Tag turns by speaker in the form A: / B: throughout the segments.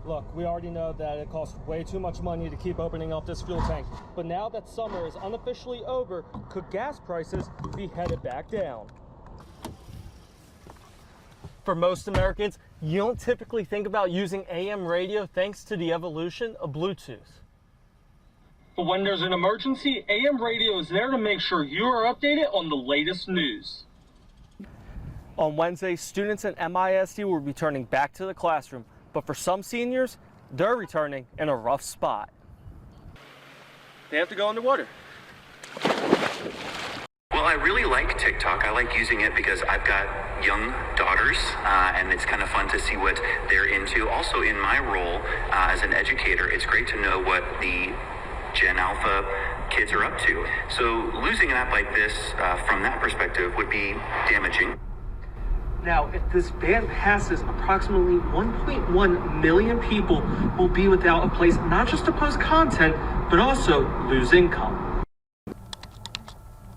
A: Look, we already know that it costs way too much money to keep opening up this fuel tank, but now that summer is unofficially over, could gas prices be headed back down? For most Americans, you don't typically think about using AM radio thanks to the evolution of Bluetooth. But when there's an emergency, AM radio is there to make sure you are updated on the latest news. On Wednesday, students at MISD will be returning back to the classroom, but for some seniors, they're returning in a rough spot. They have to go underwater.
B: Well, I really like TikTok. I like using it because I've got young daughters, and it's kind of fun to see what they're into. Also, in my role as an educator, it's great to know what the Gen Alpha kids are up to. So losing an app like this from that perspective would be damaging.
C: Now, if this ban passes, approximately 1.1 million people will be without a place not just to post content, but also lose income.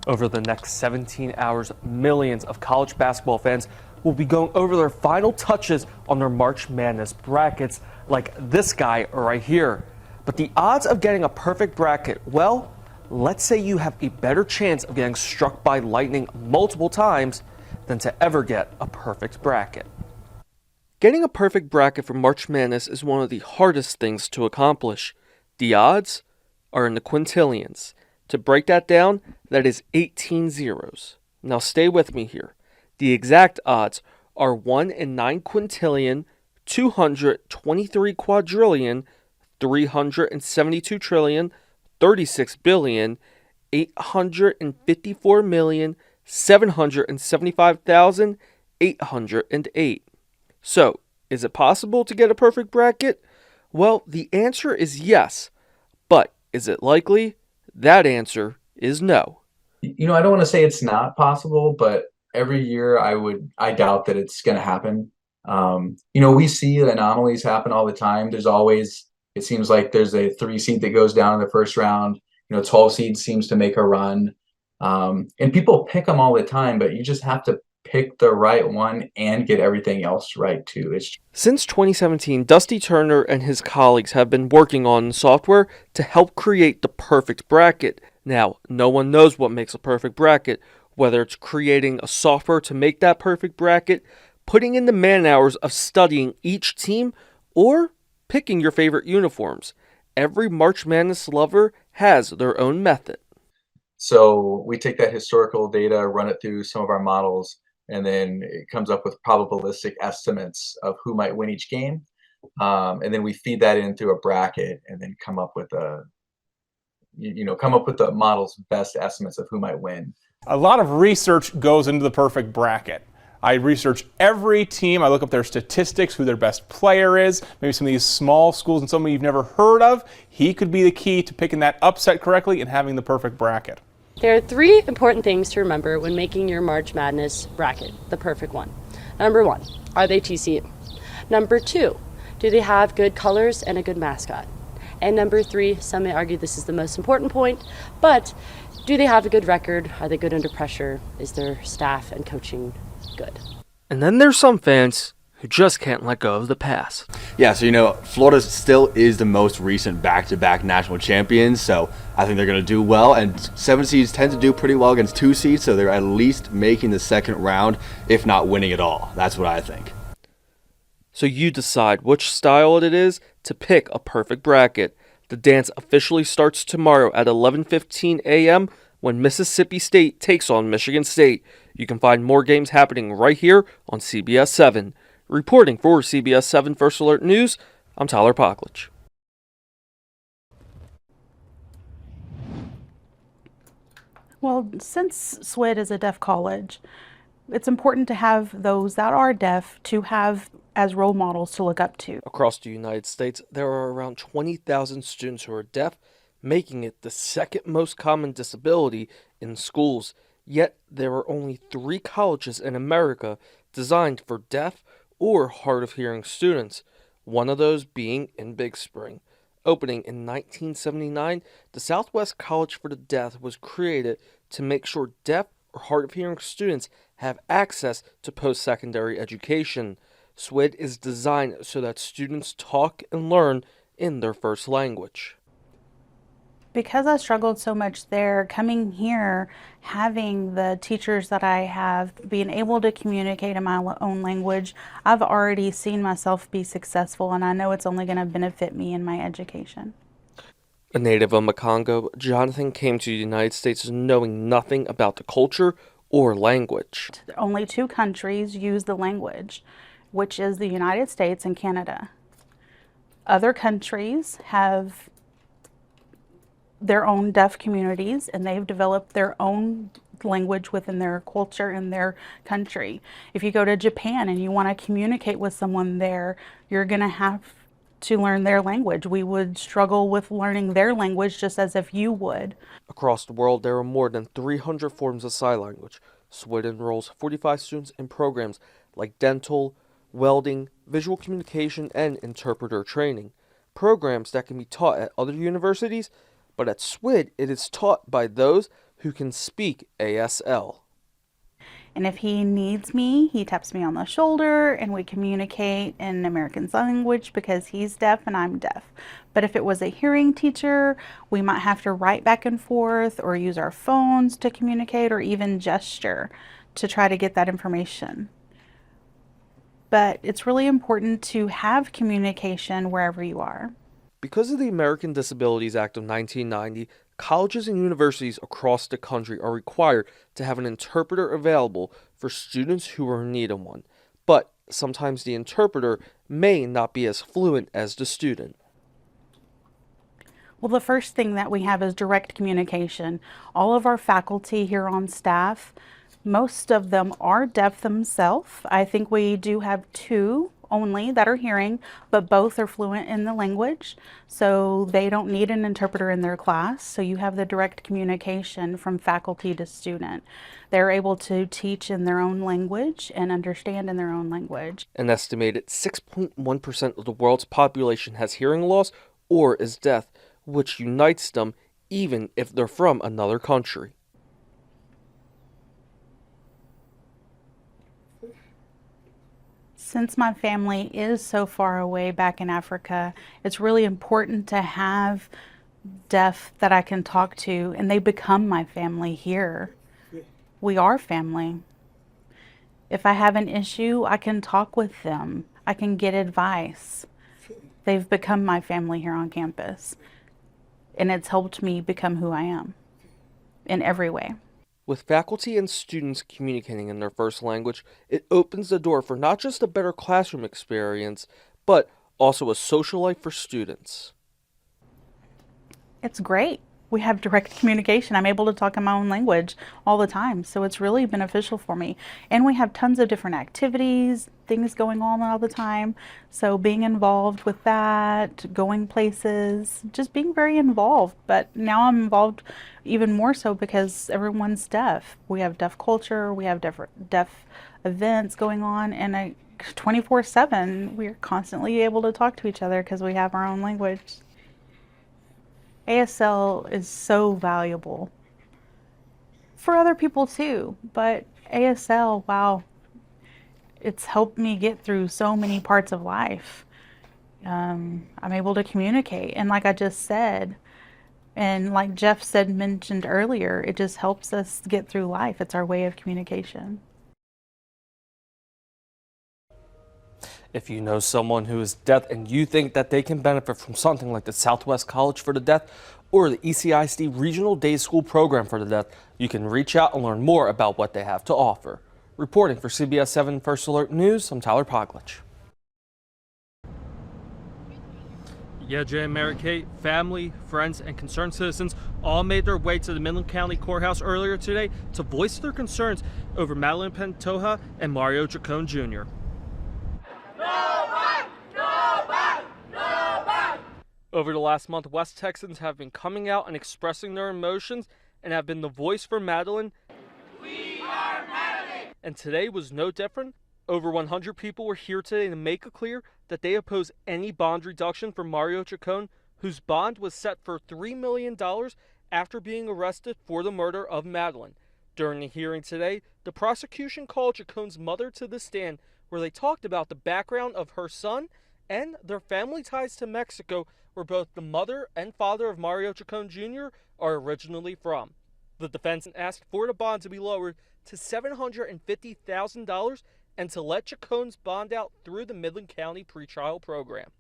A: Over the next 17 hours, millions of college basketball fans will be going over their final touches on their March Madness brackets, like this guy right here. But the odds of getting a perfect bracket, well, let's say you have a better chance of getting struck by lightning multiple times than to ever get a perfect bracket. Getting a perfect bracket for March Madness is one of the hardest things to accomplish. The odds are in the quintillions. To break that down, that is 18 zeros. Now stay with me here. The exact odds are 1 in 9 quintillion, 223 quadrillion, 372 trillion, 36 billion, 854 million, 775,808. So, is it possible to get a perfect bracket? Well, the answer is yes. But is it likely? That answer is no.
D: I don't want to say it's not possible, but every year I doubt that it's going to happen. We see anomalies happen all the time. It seems like there's a 3 seed that goes down in the first round. 12 seed seems to make a run. And people pick them all the time, but you just have to pick the right one and get everything else right too.
A: Since 2017, Dusty Turner and his colleagues have been working on software to help create the perfect bracket. Now, no one knows what makes a perfect bracket, whether it's creating a software to make that perfect bracket, putting in the man hours of studying each team, or picking your favorite uniforms. Every March Madness lover has their own method.
D: So we take that historical data, run it through some of our models, and then it comes up with probabilistic estimates of who might win each game. And then we feed that in through a bracket and then come up with the model's best estimates of who might win.
E: A lot of research goes into the perfect bracket. I research every team. I look up their statistics, who their best player is, maybe some of these small schools and somebody you've never heard of. He could be the key to picking that upset correctly and having the perfect bracket.
F: There are 3 important things to remember when making your March Madness bracket the perfect one. Number 1, are they TCU? Number 2, do they have good colors and a good mascot? And number 3, some may argue this is the most important point, but do they have a good record? Are they good under pressure? Is their staff and coaching good?
A: And then there's some fans who just can't let go of the pass.
G: Yeah, so Florida still is the most recent back-to-back national champions, so I think they're going to do well, and 7 seeds tend to do pretty well against 2 seeds, so they're at least making the second round, if not winning it all. That's what I think.
A: So you decide which style it is to pick a perfect bracket. The dance officially starts tomorrow at 11:15 a.m. when Mississippi State takes on Michigan State. You can find more games happening right here on CBS 7. Reporting for CBS 7 First Alert News, I'm Tyler Poglitsch.
H: Well, since SWID is a deaf college, it's important to have those that are deaf to have as role models to look up to.
A: Across the United States, there are around 20,000 students who are deaf, making it the second most common disability in schools. Yet there are only 3 colleges in America designed for deaf or hard of hearing students, one of those being in Big Spring. Opening in 1979, the Southwest College for the Deaf was created to make sure deaf or hard of hearing students have access to post-secondary education. SWID is designed so that students talk and learn in their first language.
H: Because I struggled so much there, coming here, having the teachers that I have, being able to communicate in my own language, I've already seen myself be successful, and I know it's only going to benefit me in my education.
A: A native of Makongo, Jonathan came to the United States knowing nothing about the culture or language.
H: Only 2 countries use the language, which is the United States and Canada. Other countries have their own deaf communities, and they've developed their own language within their culture and their country. If you go to Japan and you want to communicate with someone there, you're going to have to learn their language. We would struggle with learning their language just as if you would.
A: Across the world, there are more than 300 forms of sign language. SWID enrolls 45 students in programs like dental, welding, visual communication, and interpreter training. Programs that can be taught at other universities, but at SWID, it is taught by those who can speak ASL.
H: And if he needs me, he taps me on the shoulder and we communicate in American Sign Language because he's deaf and I'm deaf. But if it was a hearing teacher, we might have to write back and forth or use our phones to communicate or even gesture to try to get that information. But it's really important to have communication wherever you are.
A: Because of the American Disabilities Act of 1990, colleges and universities across the country are required to have an interpreter available for students who are in need of one. But sometimes the interpreter may not be as fluent as the student.
H: Well, the first thing that we have is direct communication. All of our faculty here on staff, most of them are deaf themselves. I think we do have 2 only that are hearing, but both are fluent in the language, so they don't need an interpreter in their class. So you have the direct communication from faculty to student. They're able to teach in their own language and understand in their own language.
A: An estimated 6.1% of the world's population has hearing loss or is deaf, which unites them even if they're from another country.
H: Since my family is so far away back in Africa, it's really important to have deaf that I can talk to, and they become my family here. We are family. If I have an issue, I can talk with them. I can get advice. They've become my family here on campus, and it's helped me become who I am in every way.
A: With faculty and students communicating in their first language, it opens the door for not just a better classroom experience, but also a social life for students.
H: It's great. We have direct communication. I'm able to talk in my own language all the time, so it's really beneficial for me. And we have tons of different activities, things going on all the time. So being involved with that, going places, just being very involved. But now I'm involved even more so because everyone's deaf. We have deaf culture, we have deaf events going on, and 24/7 we're constantly able to talk to each other because we have our own language. ASL is so valuable for other people too, but ASL, wow, it's helped me get through so many parts of life. I'm able to communicate, and like I just said, and like Jeff mentioned earlier, it just helps us get through life. It's our way of communication.
A: If you know someone who is deaf and you think that they can benefit from something like the Southwest College for the Deaf or the ECISD Regional Day School Program for the Deaf, you can reach out and learn more about what they have to offer. Reporting for CBS 7 First Alert News, I'm Tyler Poglitsch. Yeah, Jay and Mary Kate, family, friends, and concerned citizens all made their way to the Midland County Courthouse earlier today to voice their concerns over Madeline Pantoja and Mario Chacon Jr. Over the last month, West Texans have been coming out and expressing their emotions and have been the voice for Madeline. We are Madeline! And today was no different. Over 100 people were here today to make it clear that they oppose any bond reduction for Mario Chacon, whose bond was set for $3 million after being arrested for the murder of Madeline. During the hearing today, the prosecution called Chacon's mother to the stand, where they talked about the background of her son and their family ties to Mexico, where both the mother and father of Mario Chacon Jr. are originally from. The defense asked for the bond to be lowered to $750,000 and to let Chacon's bond out through the Midland County pretrial program.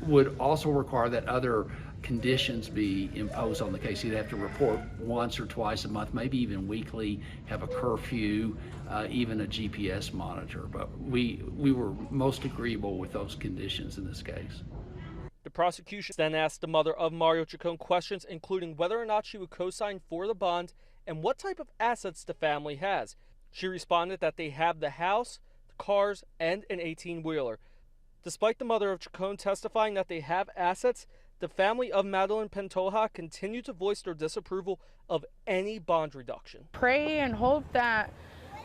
I: Would also require that other conditions be imposed on the case. You'd have to report once or twice a month, maybe even weekly, have a curfew, even a GPS monitor. But we were most agreeable with those conditions in this case.
A: The prosecution then asked the mother of Mario Chacon questions, including whether or not she would co-sign for the bond and what type of assets the family has. She responded that they have the house, the cars, and an 18-wheeler. Despite the mother of Chacon testifying that they have assets, the family of Madeline Pantoja continued to voice their disapproval of any bond reduction.
J: Pray and hope that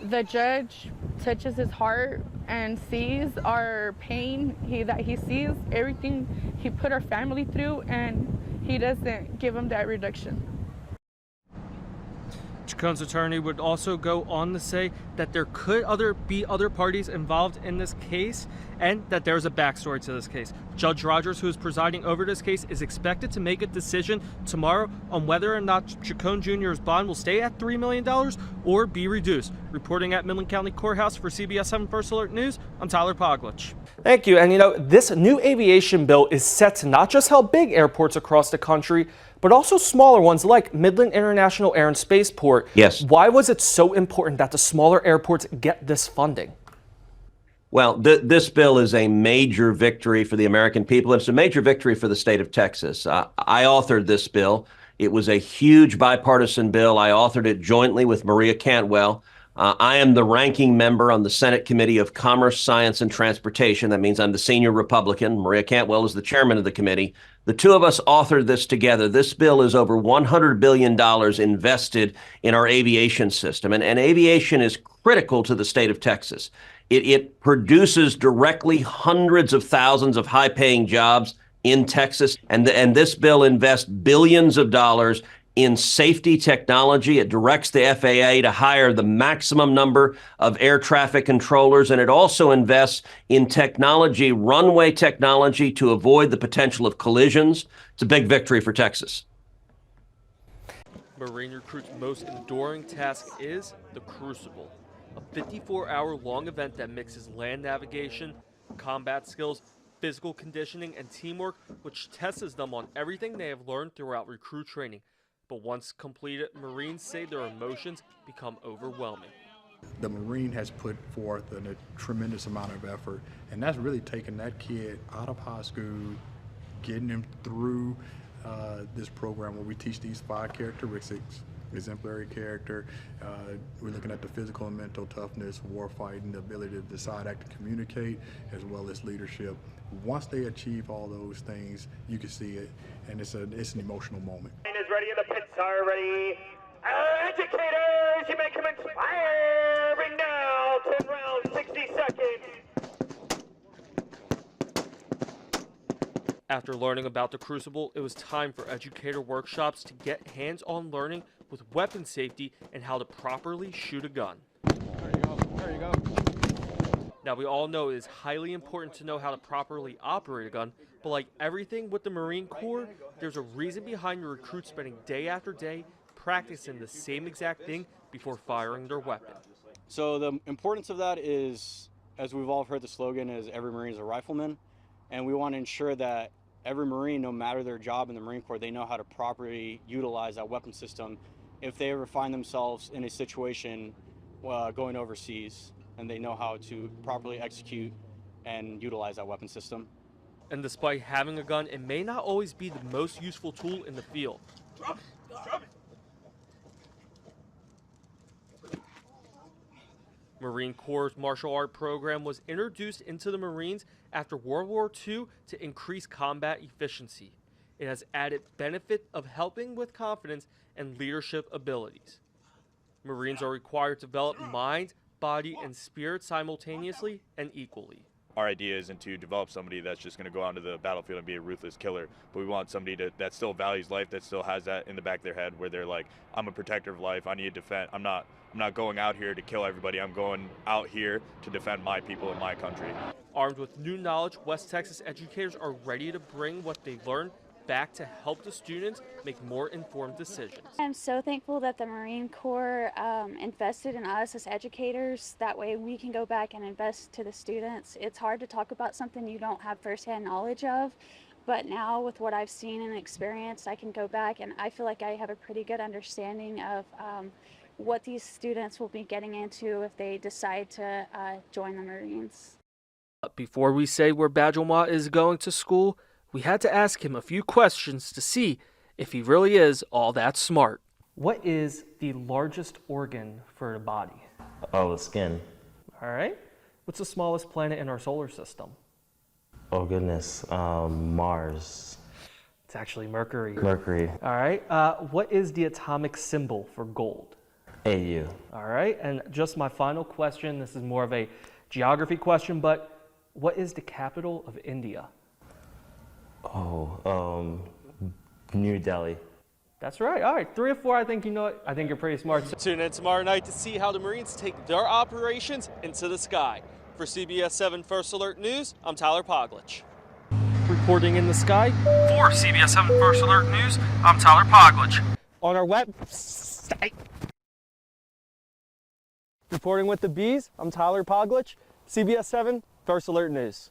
J: the judge touches his heart and sees our pain, that he sees everything he put our family through, and he doesn't give him that reduction.
A: Chacon's attorney would also go on to say that there could be other parties involved in this case and that there's a backstory to this case. Judge Rogers, who is presiding over this case, is expected to make a decision tomorrow on whether or not Chacon Jr.'s bond will stay at $3 million or be reduced. Reporting at Midland County Courthouse for CBS 7 First Alert News, I'm Tyler Poglitsch. Thank you. And this new aviation bill is set to not just help big airports across the country, but also smaller ones like Midland International Air and Spaceport.
K: Yes.
A: Why was it so important that the smaller airports get this funding?
K: Well, this bill is a major victory for the American people. It's a major victory for the state of Texas. I authored this bill. It was a huge bipartisan bill. I authored it jointly with Maria Cantwell. I am the ranking member on the Senate Committee of Commerce, Science, and Transportation. That means I'm the senior Republican. Maria Cantwell is the chairman of the committee. The two of us authored this together. This bill is over $100 billion invested in our aviation system. And aviation is critical to the state of Texas. It produces directly hundreds of thousands of high-paying jobs in Texas. And this bill invests billions of dollars in safety technology. It directs the FAA to hire the maximum number of air traffic controllers, and it also invests in technology, runway technology, to avoid the potential of collisions. It's a big victory for Texas.
A: Marine recruits' most enduring task is the Crucible, a 54-hour-long event that mixes land navigation, combat skills, physical conditioning, and teamwork, which tests them on everything they have learned throughout recruit training. But once completed, Marines say their emotions become overwhelming.
L: The Marine has put forth a tremendous amount of effort, and that's really taken that kid out of high school, getting him through this program where we teach these 5 characteristics: exemplary character, we're looking at the physical and mental toughness, war fighting, the ability to decide, act, and communicate, as well as leadership. Once they achieve all those things, you can see it, and it's an emotional moment.
M: Is ready, and the pits are ready. Educators, you may commence firing now. 10 rounds, 60 seconds.
A: After learning about the Crucible, it was time for educator workshops to get hands-on learning with weapon safety and how to properly shoot a gun.
E: There you go. There you go.
A: Now, we all know it is highly important to know how to properly operate a gun, but like everything with the Marine Corps, there's a reason behind your recruits spending day after day practicing the same exact thing before firing their weapon.
N: So the importance of that is, as we've all heard the slogan, is every Marine is a rifleman, and we want to ensure that every Marine, no matter their job in the Marine Corps, they know how to properly utilize that weapon system if they ever find themselves in a situation going overseas, and they know how to properly execute and utilize that weapon system.
A: And despite having a gun, it may not always be the most useful tool in the field.
M: Drop it.
A: Marine Corps' martial art program was introduced into the Marines after World War II to increase combat efficiency. It has added benefit of helping with confidence and leadership abilities. Marines are required to develop mind, body, and spirit simultaneously and equally.
O: Our idea isn't to develop somebody that's just going to go onto the battlefield and be a ruthless killer, but we want somebody that still values life, that still has that in the back of their head where they're like, I'm a protector of life, I need to defend, I'm not I'm not going out here to kill everybody. I'm going out here to defend my people and my country.
A: Armed with new knowledge, West Texas educators are ready to bring what they learned back to help the students make more informed decisions.
P: I'm so thankful that the Marine Corps invested in us as educators. That way we can go back and invest to the students. It's hard to talk about something you don't have firsthand knowledge of, but now with what I've seen and experienced, I can go back and I feel like I have a pretty good understanding of what these students will be getting into if they decide to join the Marines.
A: Before we say where Badgelma is going to school, we had to ask him a few questions to see if he really is all that smart. What is the largest organ for the body?
Q: Oh, the skin.
A: All right. What's the smallest planet in our solar system?
Q: Oh, goodness. Mars.
A: It's actually Mercury.
Q: Mercury.
A: All right. What is the atomic symbol for gold?
Q: AU.
A: All right. And just my final question. This is more of a geography question, but what is the capital of India?
Q: Oh, New Delhi.
A: That's right. All right, 3 or 4. I think you know it. I think you're pretty smart.
R: Tune in tomorrow night to see how the Marines take their operations into the sky. For CBS 7 First Alert News, I'm Tyler Poglitsch.
A: Reporting in the sky for CBS 7 First Alert News, I'm Tyler Poglitsch. On our website.
R: Reporting with the bees, I'm Tyler Poglitsch, CBS 7 First Alert News.